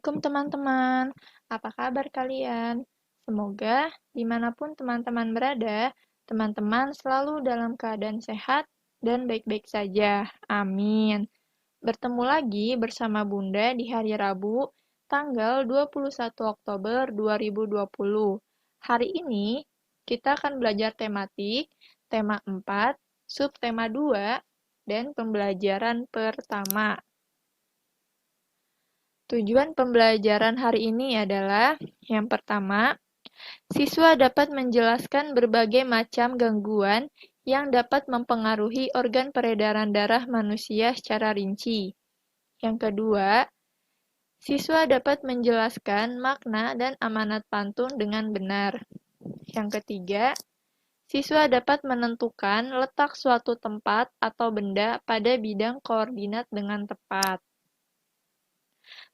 Assalamualaikum teman-teman, apa kabar kalian? Semoga dimanapun teman-teman berada, teman-teman selalu dalam keadaan sehat dan baik-baik saja. Amin. Bertemu lagi bersama Bunda di hari Rabu, tanggal 21 Oktober 2020. Hari ini kita akan belajar tematik, tema 4, subtema 2, dan pembelajaran pertama. Tujuan pembelajaran hari ini adalah, yang pertama, siswa dapat menjelaskan berbagai macam gangguan yang dapat mempengaruhi organ peredaran darah manusia secara rinci. Yang kedua, siswa dapat menjelaskan makna dan amanat pantun dengan benar. Yang ketiga, siswa dapat menentukan letak suatu tempat atau benda pada bidang koordinat dengan tepat.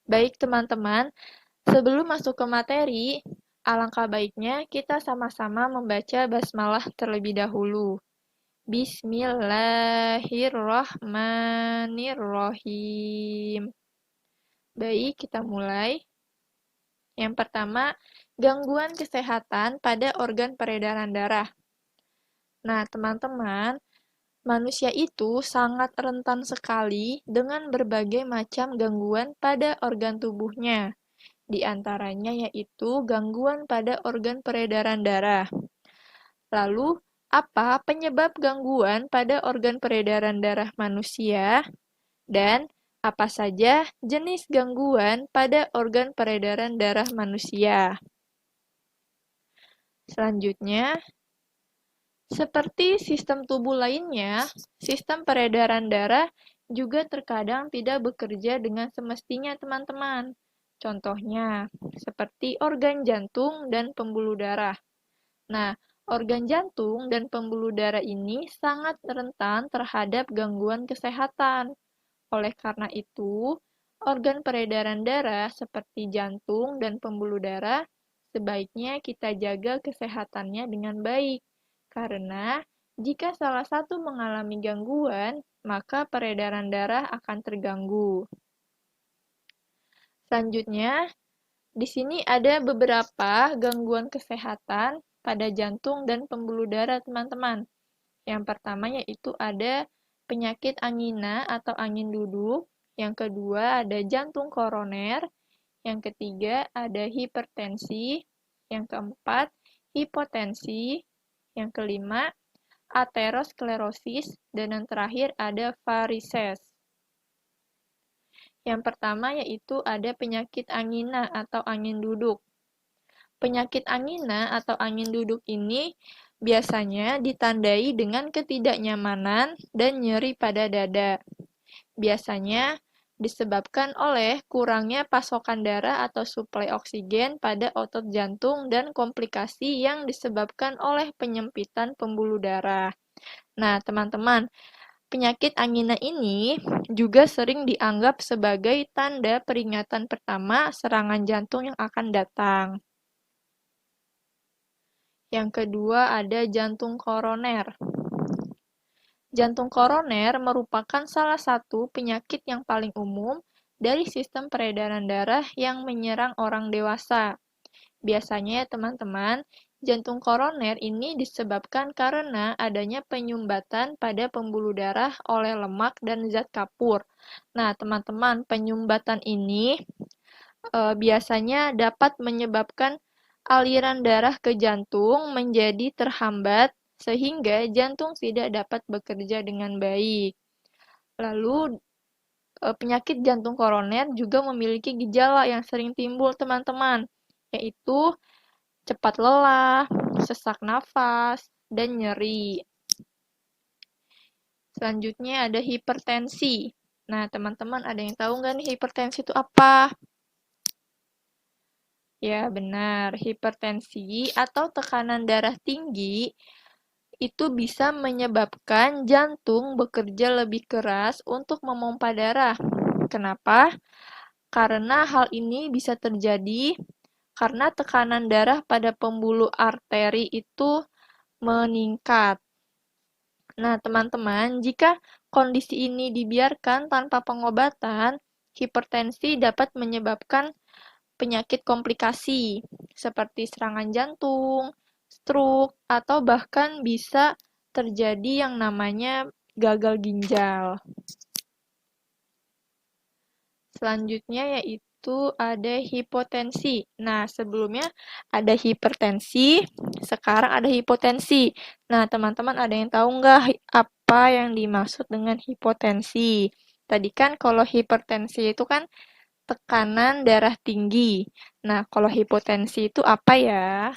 Baik teman-teman, sebelum masuk ke materi, alangkah baiknya kita sama-sama membaca basmalah terlebih dahulu. Bismillahirrahmanirrahim. Baik, kita mulai. Yang pertama, gangguan kesehatan pada organ peredaran darah. Nah, teman-teman, manusia itu sangat rentan sekali dengan berbagai macam gangguan pada organ tubuhnya. Di antaranya yaitu gangguan pada organ peredaran darah. Lalu, apa penyebab gangguan pada organ peredaran darah manusia? Dan apa saja jenis gangguan pada organ peredaran darah manusia? Selanjutnya, seperti sistem tubuh lainnya, sistem peredaran darah juga terkadang tidak bekerja dengan semestinya, teman-teman. Contohnya, seperti organ jantung dan pembuluh darah. Nah, organ jantung dan pembuluh darah ini sangat rentan terhadap gangguan kesehatan. Oleh karena itu, organ peredaran darah seperti jantung dan pembuluh darah sebaiknya kita jaga kesehatannya dengan baik. Karena jika salah satu mengalami gangguan, maka peredaran darah akan terganggu. Selanjutnya, di sini ada beberapa gangguan kesehatan pada jantung dan pembuluh darah, teman-teman. Yang pertama yaitu ada penyakit angina atau angin duduk. Yang kedua ada jantung koroner. Yang ketiga ada hipertensi. Yang keempat, hipotensi. Yang kelima, aterosklerosis. Dan yang terakhir ada varises. Yang pertama yaitu ada penyakit angina atau angin duduk. Penyakit angina atau angin duduk ini biasanya ditandai dengan ketidaknyamanan dan nyeri pada dada. Biasanya disebabkan oleh kurangnya pasokan darah atau suplai oksigen pada otot jantung dan komplikasi yang disebabkan oleh penyempitan pembuluh darah. Nah, teman-teman, penyakit angina ini juga sering dianggap sebagai tanda peringatan pertama serangan jantung yang akan datang. Yang kedua ada jantung koroner. Jantung koroner merupakan salah satu penyakit yang paling umum dari sistem peredaran darah yang menyerang orang dewasa. Biasanya, teman-teman, jantung koroner ini disebabkan karena adanya penyumbatan pada pembuluh darah oleh lemak dan zat kapur. Nah, teman-teman, penyumbatan ini biasanya dapat menyebabkan aliran darah ke jantung menjadi terhambat sehingga jantung tidak dapat bekerja dengan baik. Lalu, penyakit jantung koroner juga memiliki gejala yang sering timbul, teman-teman, yaitu cepat lelah, sesak nafas, dan nyeri. Selanjutnya ada hipertensi. Nah, teman-teman ada yang tahu nggak nih hipertensi itu apa? Ya, benar. Hipertensi atau tekanan darah tinggi itu bisa menyebabkan jantung bekerja lebih keras untuk memompa darah. Kenapa? Karena hal ini bisa terjadi karena tekanan darah pada pembuluh arteri itu meningkat. Nah, teman-teman, jika kondisi ini dibiarkan tanpa pengobatan, hipertensi dapat menyebabkan penyakit komplikasi seperti serangan jantung, stroke, atau bahkan bisa terjadi yang namanya gagal ginjal. Selanjutnya yaitu ada hipotensi. Nah, sebelumnya ada hipertensi, sekarang ada hipotensi. Nah, teman-teman ada yang tahu nggak apa yang dimaksud dengan hipotensi? Tadi kan kalau hipertensi itu kan tekanan darah tinggi. Nah, kalau hipotensi itu apa ya?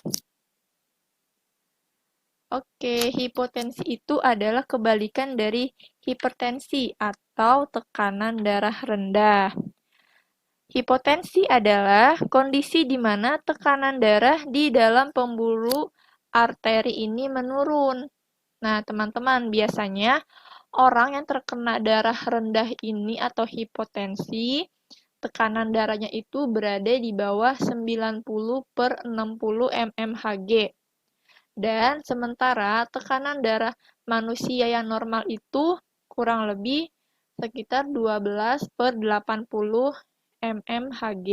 Oke, hipotensi itu adalah kebalikan dari hipertensi atau tekanan darah rendah. Hipotensi adalah kondisi di mana tekanan darah di dalam pembuluh arteri ini menurun. Nah, teman-teman, biasanya orang yang terkena darah rendah ini atau hipotensi, tekanan darahnya itu berada di bawah 90/60 mmHg. Dan sementara tekanan darah manusia yang normal itu kurang lebih sekitar 12/80 mmHg.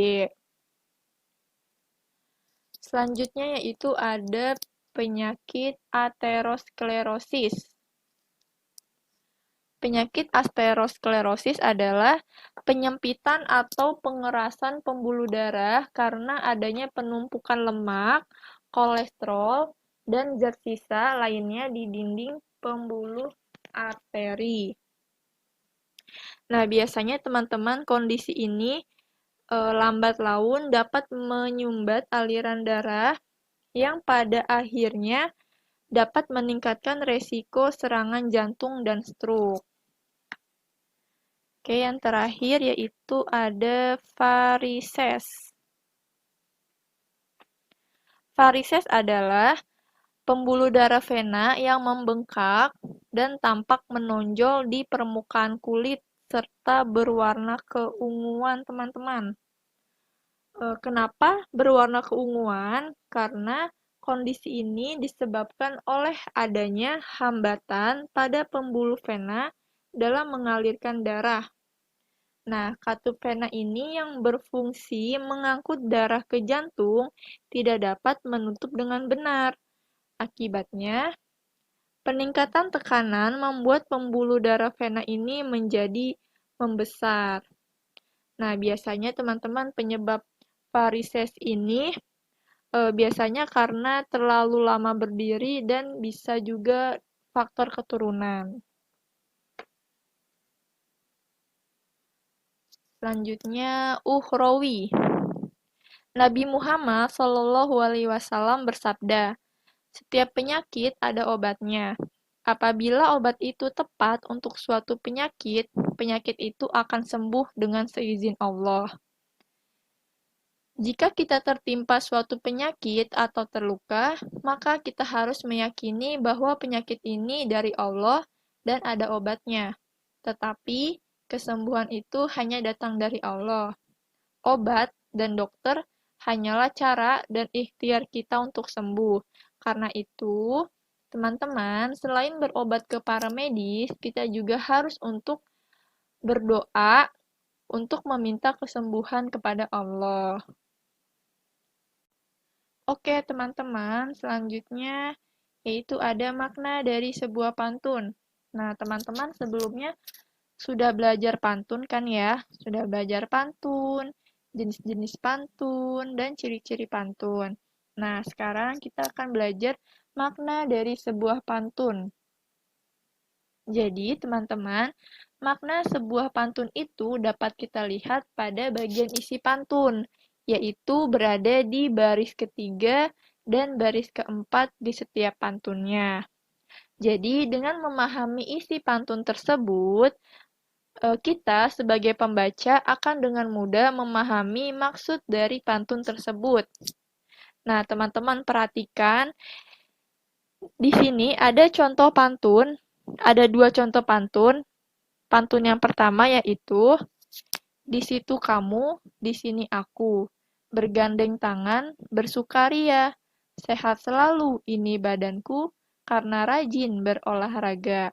Selanjutnya yaitu ada penyakit aterosklerosis. Penyakit aterosklerosis adalah penyempitan atau pengerasan pembuluh darah karena adanya penumpukan lemak, kolesterol, dan zat sisa lainnya di dinding pembuluh arteri. Nah, biasanya teman-teman kondisi ini lambat laun dapat menyumbat aliran darah yang pada akhirnya dapat meningkatkan resiko serangan jantung dan stroke. Oke, yang terakhir yaitu ada varises. Varises adalah pembuluh darah vena yang membengkak dan tampak menonjol di permukaan kulit serta berwarna keunguan, teman-teman. Kenapa berwarna keunguan? Karena kondisi ini disebabkan oleh adanya hambatan pada pembuluh vena dalam mengalirkan darah. Nah, katup vena ini yang berfungsi mengangkut darah ke jantung tidak dapat menutup dengan benar. Akibatnya, peningkatan tekanan membuat pembuluh darah vena ini menjadi membesar. Nah, biasanya teman-teman penyebab varises ini biasanya karena terlalu lama berdiri dan bisa juga faktor keturunan. Selanjutnya, Ukhrawi. Nabi Muhammad SAW bersabda, "Setiap penyakit ada obatnya. Apabila obat itu tepat untuk suatu penyakit, penyakit itu akan sembuh dengan seizin Allah." Jika kita tertimpa suatu penyakit atau terluka, maka kita harus meyakini bahwa penyakit ini dari Allah dan ada obatnya. Tetapi, kesembuhan itu hanya datang dari Allah. Obat dan dokter hanyalah cara dan ikhtiar kita untuk sembuh. Karena itu, teman-teman, selain berobat ke para medis, kita juga harus untuk berdoa untuk meminta kesembuhan kepada Allah. Oke, teman-teman, selanjutnya yaitu ada makna dari sebuah pantun. Nah, teman-teman sebelumnya sudah belajar pantun kan ya? Sudah belajar pantun, jenis-jenis pantun, dan ciri-ciri pantun. Nah, sekarang kita akan belajar makna dari sebuah pantun. Jadi, teman-teman, makna sebuah pantun itu dapat kita lihat pada bagian isi pantun, yaitu berada di baris ketiga dan baris keempat di setiap pantunnya. Jadi, dengan memahami isi pantun tersebut, kita sebagai pembaca akan dengan mudah memahami maksud dari pantun tersebut. Nah, teman-teman perhatikan, di sini ada contoh pantun, ada dua contoh pantun. Pantun yang pertama yaitu, "Di situ kamu, di sini aku, bergandeng tangan, bersukaria, sehat selalu ini badanku, karena rajin berolahraga."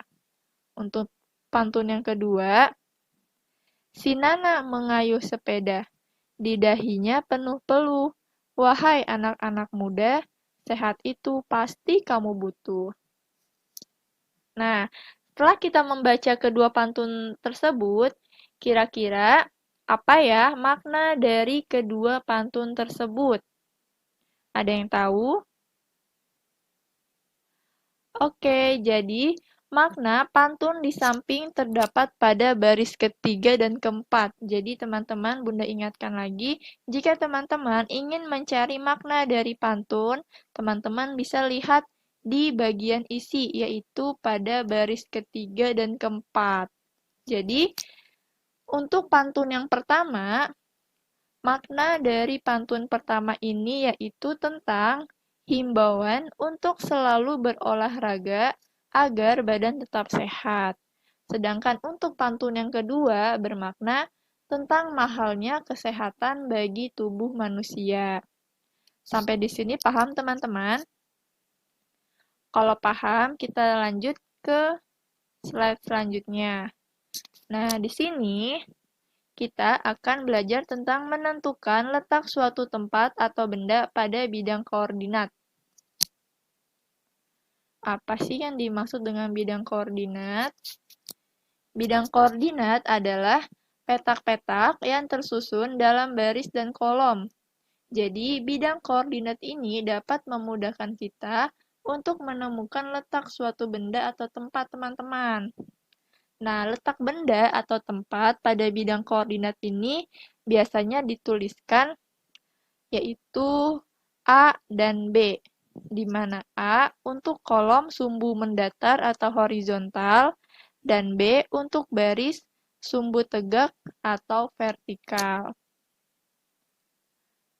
Untuk pantun yang kedua, "Si Nana mengayuh sepeda, Di dahinya penuh peluh. Wahai anak-anak muda, sehat itu pasti kamu butuh. Nah, setelah kita membaca kedua pantun tersebut, kira-kira apa ya makna dari kedua pantun tersebut? Ada yang tahu? Oke, jadi makna pantun di samping terdapat pada baris ketiga dan keempat. Jadi teman-teman, Bunda ingatkan lagi, jika teman-teman ingin mencari makna dari pantun, teman-teman bisa lihat di bagian isi, yaitu pada baris ketiga dan keempat. Jadi, untuk pantun yang pertama, makna dari pantun pertama ini yaitu tentang himbauan untuk selalu berolahraga agar badan tetap sehat. Sedangkan untuk pantun yang kedua bermakna tentang mahalnya kesehatan bagi tubuh manusia. Sampai di sini paham teman-teman? Kalau paham, kita lanjut ke slide selanjutnya. Nah, di sini kita akan belajar tentang menentukan letak suatu tempat atau benda pada bidang koordinat. Apa sih yang dimaksud dengan bidang koordinat? Bidang koordinat adalah petak-petak yang tersusun dalam baris dan kolom. Jadi, bidang koordinat ini dapat memudahkan kita untuk menemukan letak suatu benda atau tempat teman-teman. Nah, letak benda atau tempat pada bidang koordinat ini biasanya dituliskan yaitu A dan B, di mana A untuk kolom sumbu mendatar atau horizontal dan B untuk baris sumbu tegak atau vertikal.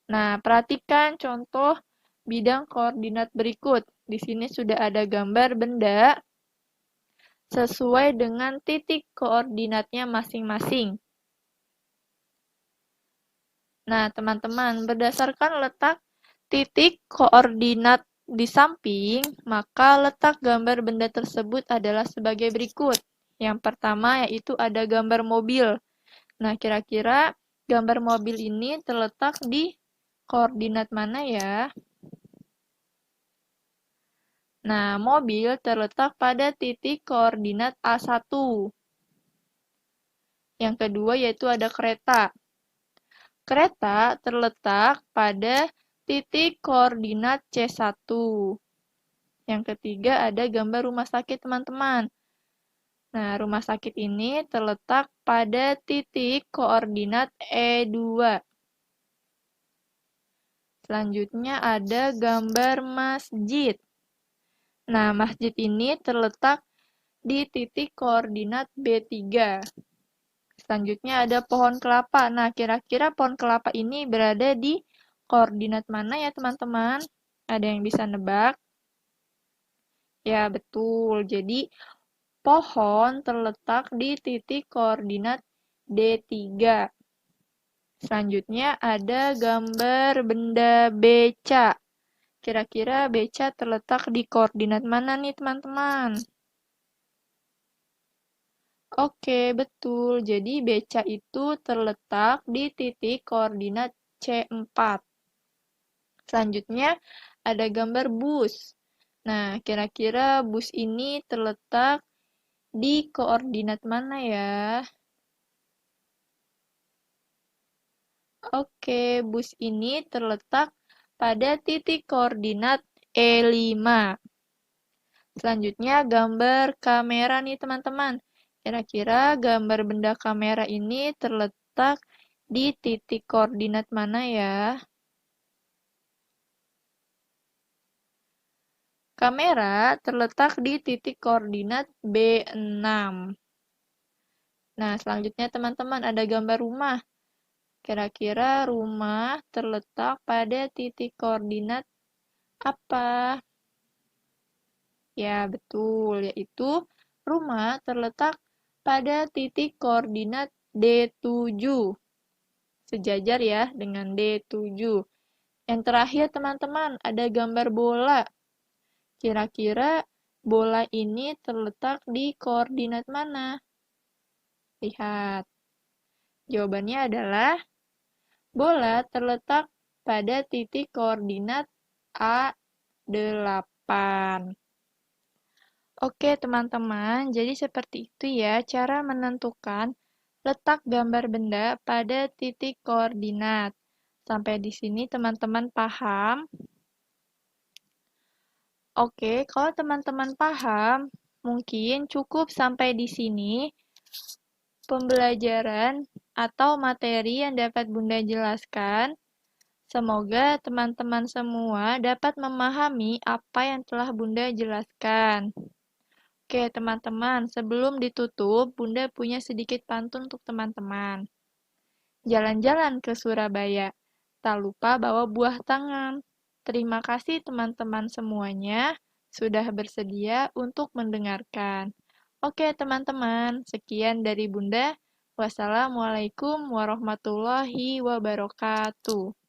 Nah, perhatikan contoh bidang koordinat berikut. Di sini sudah ada gambar benda sesuai dengan titik koordinatnya masing-masing. Nah, teman-teman, berdasarkan letak titik koordinat di samping, maka letak gambar benda tersebut adalah sebagai berikut. Yang pertama yaitu ada gambar mobil. Nah, kira-kira gambar mobil ini terletak di koordinat mana ya? Nah, mobil terletak pada titik koordinat A1. Yang kedua yaitu ada kereta. Kereta terletak pada titik koordinat C1. Yang ketiga ada gambar rumah sakit teman-teman. Nah, rumah sakit ini terletak pada titik koordinat E2. Selanjutnya ada gambar masjid. Nah, masjid ini terletak di titik koordinat B3. Selanjutnya ada pohon kelapa. Nah, kira-kira pohon kelapa ini berada di koordinat mana ya, teman-teman? Ada yang bisa nebak? Ya, betul. Jadi, pohon terletak di titik koordinat D3. Selanjutnya ada gambar benda beca. Kira-kira beca terletak di koordinat mana nih, teman-teman? Oke, betul. Jadi beca itu terletak di titik koordinat C4. Selanjutnya ada gambar bus. Nah, kira-kira bus ini terletak di koordinat mana ya? Oke, bus ini terletak pada titik koordinat E5. Selanjutnya gambar kamera nih teman-teman. Kira-kira gambar benda kamera ini terletak di titik koordinat mana ya? Kamera terletak di titik koordinat B6. Nah, selanjutnya teman-teman ada gambar rumah. Kira-kira rumah terletak pada titik koordinat apa? Ya, betul, yaitu rumah terletak pada titik koordinat D7. Sejajar ya dengan D7. Yang terakhir teman-teman, ada gambar bola. Kira-kira bola ini terletak di koordinat mana? Lihat. Jawabannya adalah Bola terletak pada titik koordinat A8. Oke, teman-teman, jadi seperti itu ya cara menentukan letak gambar benda pada titik koordinat. Sampai di sini teman-teman paham? Oke, kalau teman-teman paham, mungkin cukup sampai di sini pembelajaran atau materi yang dapat Bunda jelaskan. Semoga teman-teman semua dapat memahami apa yang telah Bunda jelaskan. Oke, teman-teman, sebelum ditutup, Bunda punya sedikit pantun untuk teman-teman. Jalan-jalan ke Surabaya, tak lupa bawa buah tangan. Terima kasih teman-teman semuanya sudah bersedia untuk mendengarkan. Oke, teman-teman, sekian dari Bunda. Wassalamualaikum warahmatullahi wabarakatuh.